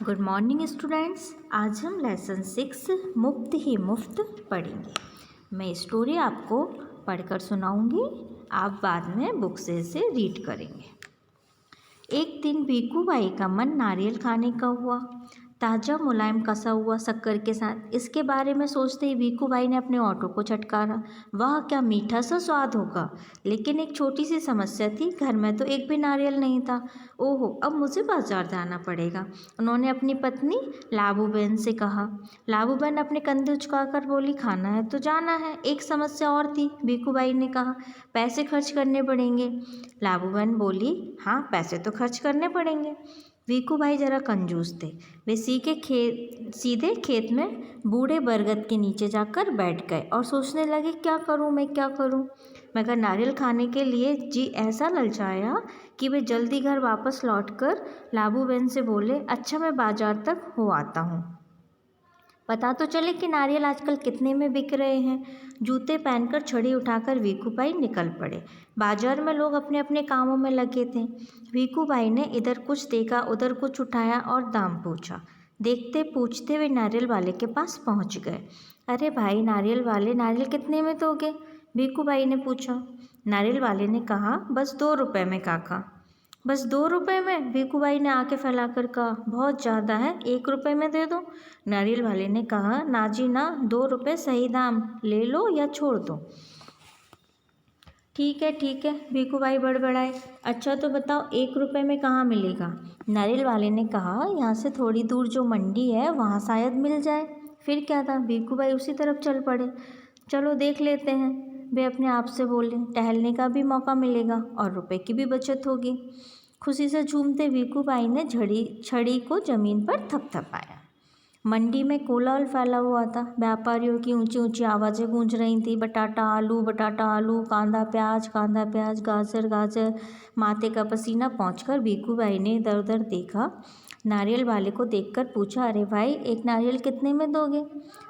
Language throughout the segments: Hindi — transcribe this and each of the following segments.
Good morning students. आज हम लेसन 6 मुफ्त ही मुफ्त पढ़ेंगे। मैं स्टोरी आपको पढ़कर सुनाऊंगी, आप बाद में बुक से इसे रीड करेंगे। एक दिन भीकू भाई का मन नारियल खाने का हुआ, ताज़ा मुलायम कसा हुआ शक्कर के साथ। इसके बारे में सोचते ही भीकू भाई ने अपने ऑटो को छटकारा। वाह, क्या मीठा सा स्वाद होगा। लेकिन एक छोटी सी समस्या थी, घर में तो एक भी नारियल नहीं था। ओहो, अब मुझे बाजार जाना पड़ेगा। उन्होंने अपनी पत्नी लाबू बहन से कहा। लाबू बहन अपने कंधे उचकाकर बोली, खाना है तो जाना है। एक समस्या और थी, भीकू भाई ने कहा, पैसे खर्च करने पड़ेंगे। लाबू बहन बोली, हाँ पैसे तो खर्च करने पड़ेंगे। भीकू भाई जरा कंजूस थे। वे सीधे खेत में बूढ़े बरगद के नीचे जाकर बैठ गए और सोचने लगे, क्या करूं मैं, क्या करूं। मगर नारियल खाने के लिए जी ऐसा ललचाया कि वे जल्दी घर वापस लौटकर लाबू बहन से बोले, अच्छा मैं बाजार तक हो आता हूँ, पता तो चले कि नारियल आजकल कितने में बिक रहे हैं। जूते पहनकर छड़ी उठाकर भीकू भाई निकल पड़े। बाजार में लोग अपने अपने कामों में लगे थे। भीकू भाई ने इधर कुछ देखा, उधर कुछ उठाया और दाम पूछा। देखते पूछते वे नारियल वाले के पास पहुंच गए। अरे भाई नारियल वाले, नारियल कितने में दोगे? भीकू भाई ने पूछा। नारियल वाले ने कहा, बस 2 रुपये में काका। बस 2 रुपये में? भीकू भाई ने आंखें फैलाकर कहा, बहुत ज़्यादा है, 1 रुपये में दे दो। नारियल वाले ने कहा, ना जी ना, 2 रुपये सही दाम, ले लो या छोड़ दो। ठीक है, भीकू भाई बड़बड़ाए। अच्छा तो बताओ 1 रुपये में कहाँ मिलेगा? नारियल वाले ने कहा, यहाँ से थोड़ी दूर जो मंडी है वहाँ शायद मिल जाए। फिर क्या था, भीकू भाई उसी तरफ चल पड़े। चलो देख लेते हैं, वे अपने आप से बोले, टहलने का भी मौका मिलेगा और रुपए की भी बचत होगी। खुशी से झूमते भीकू भाई ने छड़ी को जमीन पर थपथपाया। मंडी में कोलाहल फैला हुआ था। व्यापारियों की ऊंची ऊंची आवाज़ें गूंज रही थी। बटाटा आलू, कांदा प्याज, गाजर गाजर। माथे का पसीना पहुंचकर भीकू भाई ने इधर उधर देखा। नारियल वाले को देखकर पूछा, अरे भाई एक नारियल कितने में दोगे?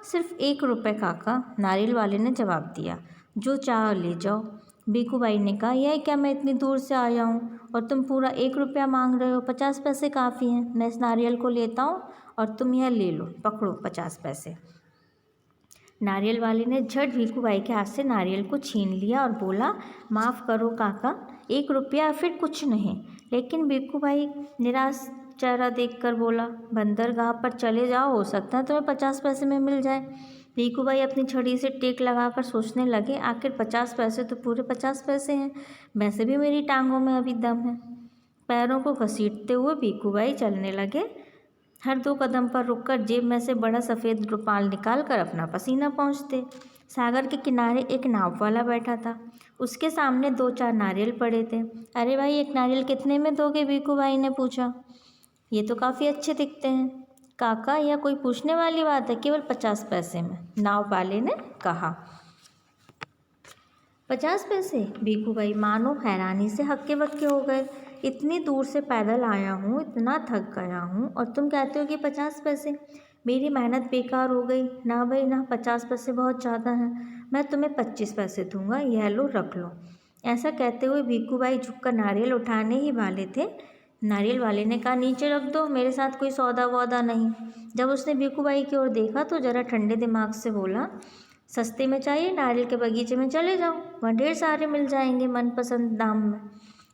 सिर्फ 1 रुपये काका, नारियल वाले ने जवाब दिया। जो चाह ले जाओ। भीकू भाई ने कहा, यह क्या, मैं इतनी दूर से आया हूँ और तुम पूरा 1 रुपया मांग रहे हो? 50 पैसे काफ़ी हैं, मैं इस नारियल को लेता हूँ और तुम यह ले लो, पकड़ो 50 पैसे। नारियल वाले ने झट भीकू भाई के हाथ से नारियल को छीन लिया और बोला, माफ़ करो काका, 1 रुपया फिर कुछ नहीं। लेकिन भीकू भाई निराश चेहरा देखकर बोला, बंदरगाह पर चले जाओ, हो सकता है तुम्हें 50 पैसे में मिल जाए। भीकू भाई अपनी छड़ी से टेक लगाकर सोचने लगे, आखिर 50 पैसे तो पूरे 50 पैसे हैं, वैसे भी मेरी टांगों में अभी दम है। पैरों को घसीटते हुए भीकू भाई चलने लगे। हर 2 कदम पर रुककर जेब में से बड़ा सफ़ेद रुमाल निकाल कर अपना पसीना पोंछते। सागर के किनारे एक नाव वाला बैठा था। उसके सामने 2-4 नारियल पड़े थे। अरे भाई एक नारियल कितने में दोगे? भीकू भाई ने पूछा। ये तो काफ़ी अच्छे दिखते हैं काका, यह कोई पूछने वाली बात है, केवल 50 पैसे में, नाव वाले ने कहा। 50 पैसे? भीकू भाई मानो हैरानी से हक्के बक्के हो गए। इतनी दूर से पैदल आया हूँ, इतना थक गया हूँ और तुम कहते हो कि 50 पैसे? मेरी मेहनत बेकार हो गई। ना भाई ना, 50 पैसे बहुत ज़्यादा हैं, मैं तुम्हें 25 पैसे दूंगा, यह लो रख लो। ऐसा कहते हुए भीकू भाई झुककर नारियल उठाने ही वाले थे। नारियल वाले ने कहा, नीचे रख दो, मेरे साथ कोई सौदा वौदा नहीं। जब उसने भीकू भाई की ओर देखा तो जरा ठंडे दिमाग से बोला, सस्ते में चाहिए, नारियल के बगीचे में चले जाओ, वहाँ ढेर सारे मिल जाएंगे मनपसंद दाम में।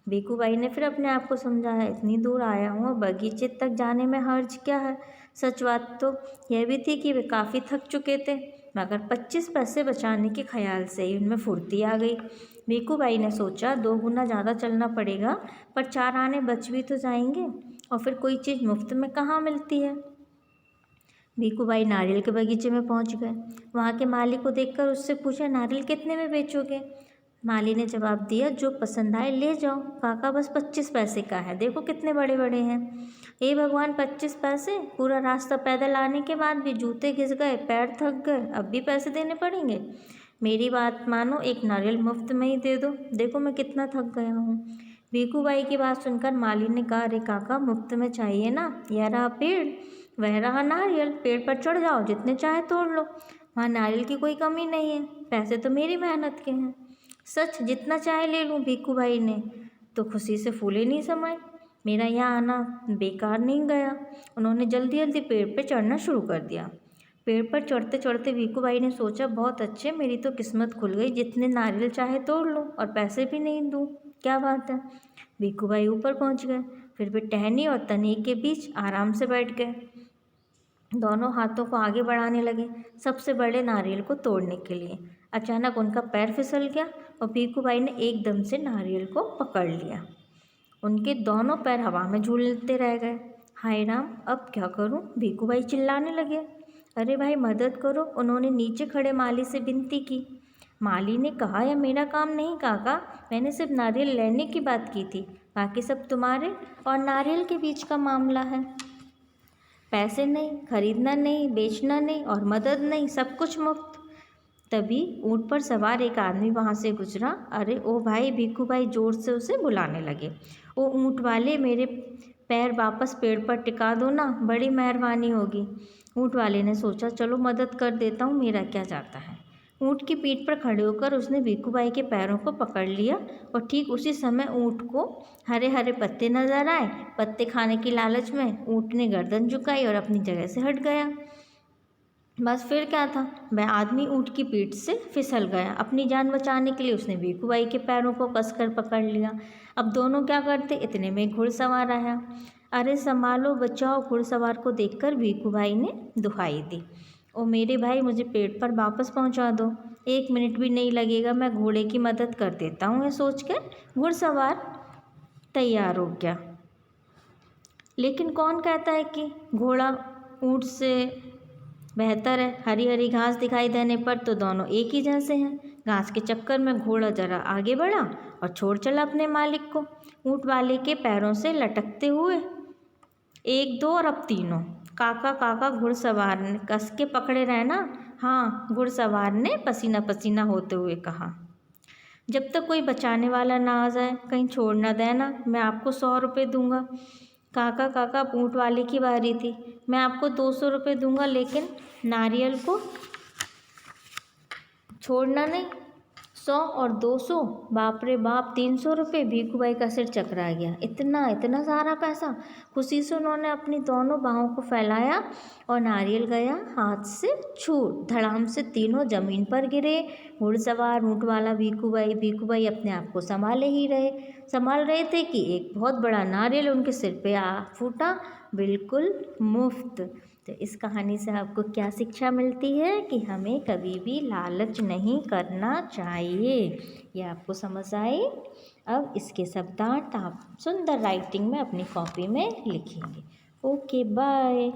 भीकू भाई ने फिर अपने आप को समझाया, इतनी दूर आया हूँ और बगीचे तक जाने में हर्ज क्या है। सच बात तो यह भी थी कि वे काफ़ी थक चुके थे, मगर 25 पैसे बचाने के ख्याल से ही उनमें फुर्ती आ गई। भीकू भाई ने सोचा, 2 गुना ज़्यादा चलना पड़ेगा, पर 4 आने बच भी तो जाएंगे और फिर कोई चीज़ मुफ्त में कहाँ मिलती है। भीकू भाई नारियल के बगीचे में पहुंच गए। वहाँ के माली को देखकर उससे पूछा, नारियल कितने में बेचोगे? माली ने जवाब दिया, जो पसंद आए ले जाओ काका, बस 25 पैसे का है, देखो कितने बड़े बड़े हैं। हे भगवान, 25 पैसे? पूरा रास्ता पैदल आने के बाद भी जूते घिस गए, पैर थक गए, अब भी पैसे देने पड़ेंगे? मेरी बात मानो, एक नारियल मुफ्त में ही दे दो, देखो मैं कितना थक गया हूँ। भीकू भाई की बात सुनकर माली ने कहा, अरे काका मुफ्त में चाहिए ना, यह रहा पेड़, वह रहा नारियल, पेड़ पर चढ़ जाओ, जितने चाहे तोड़ लो, वहाँ नारियल की कोई कमी नहीं है, पैसे तो मेरी मेहनत के हैं। सच, जितना चाहे ले लूँ। भीकू भाई ने तो खुशी से फूले नहीं समाए। मेरा यहाँ आना बेकार नहीं गया। उन्होंने जल्दी जल्दी पेड़ पे चढ़ना शुरू कर दिया। पेड़ पर चढ़ते चढ़ते भीखू भाई ने सोचा, बहुत अच्छे, मेरी तो किस्मत खुल गई, जितने नारियल चाहे तोड़ लूँ और पैसे भी नहीं दूँ, क्या बात है। भीखू भाई ऊपर पहुँच गए। फिर वे टहनी और तनी के बीच आराम से बैठ गए। दोनों हाथों को आगे बढ़ाने लगे सबसे बड़े नारियल को तोड़ने के लिए। अचानक उनका पैर फिसल गया और भीखू भाई ने एकदम से नारियल को पकड़ लिया। उनके दोनों पैर हवा में झूलते रह गए। हाय राम, अब क्या करूं? भीखू भाई चिल्लाने लगे। अरे भाई मदद करो, उन्होंने नीचे खड़े माली से विनती की। माली ने कहा, यह मेरा काम नहीं काका, मैंने सिर्फ नारियल लेने की बात की थी, बाकी सब तुम्हारे और नारियल के बीच का मामला है। पैसे नहीं, खरीदना नहीं, बेचना नहीं और मदद नहीं, सब कुछ मुफ्त। तभी ऊँट पर सवार एक आदमी वहाँ से गुजरा। अरे ओ भाई, भीखू भाई जोर से उसे बुलाने लगे। ओ ऊँट वाले, मेरे पैर वापस पेड़ पर टिका दो ना, बड़ी मेहरबानी होगी। ऊँट वाले ने सोचा, चलो मदद कर देता हूँ, मेरा क्या जाता है। ऊँट की पीठ पर खड़े होकर उसने भीखू भाई के पैरों को पकड़ लिया और ठीक उसी समय ऊँट को हरे हरे पत्ते नजर आए। पत्ते खाने की लालच में ऊँट ने गर्दन झुकाई और अपनी जगह से हट गया। बस फिर क्या था, वह आदमी ऊँट की पीठ से फिसल गया। अपनी जान बचाने के लिए उसने भीखू भाई के पैरों को कसकर पकड़ लिया। अब दोनों क्या करते, इतने में घुड़सवार आया। अरे संभालो, बचाओ। घुड़सवार को देखकर भीखू भाई ने दुहाई दी, ओ मेरे भाई, मुझे पेड़ पर वापस पहुंचा दो, 1 मिनट भी नहीं लगेगा, मैं घोड़े की मदद कर देता हूँ। ये सोचकर घुड़सवार तैयार हो गया। लेकिन कौन कहता है कि घोड़ा ऊँट से बेहतर है। हरी हरी घास दिखाई देने पर तो दोनों एक ही जैसे हैं। घास के चक्कर में घोड़ा जरा आगे बढ़ा और छोड़ चला अपने मालिक को। ऊँट वाले के पैरों से लटकते हुए 1 2 और अब तीनों। काका काका, घुड़सवार ने कस के पकड़े रहना। हाँ, घुड़सवार ने पसीना पसीना होते हुए कहा। जब तक कोई बचाने वाला ना आ जाए, कहीं छोड़ ना देना, मैं आपको 100 रुपये दूंगा। काका काका, ऊँट वाले की बारी थी। मैं आपको 200 रुपये दूंगा, लेकिन नारियल को छोड़ना नहीं। 100 और 200, बाप रे बाप, 300 रुपये। भीखू भाई का सिर चकरा गया। इतना सारा पैसा। खुशी से उन्होंने अपनी दोनों बाहों को फैलाया और नारियल गया हाथ से छूट। धड़ाम से तीनों जमीन पर गिरे। घुड़सवार, ऊँट वाला, भीखू भाई अपने आप को संभाल रहे थे कि एक बहुत बड़ा नारियल उनके सिर पे आ फूटा, बिल्कुल मुफ्त। तो इस कहानी से आपको क्या शिक्षा मिलती है कि हमें कभी भी लालच नहीं करना चाहिए। ये आपको समझ आई। अब इसके शब्दार्थ आप सुंदर राइटिंग में अपनी कॉपी में लिखेंगे। Okay, bye.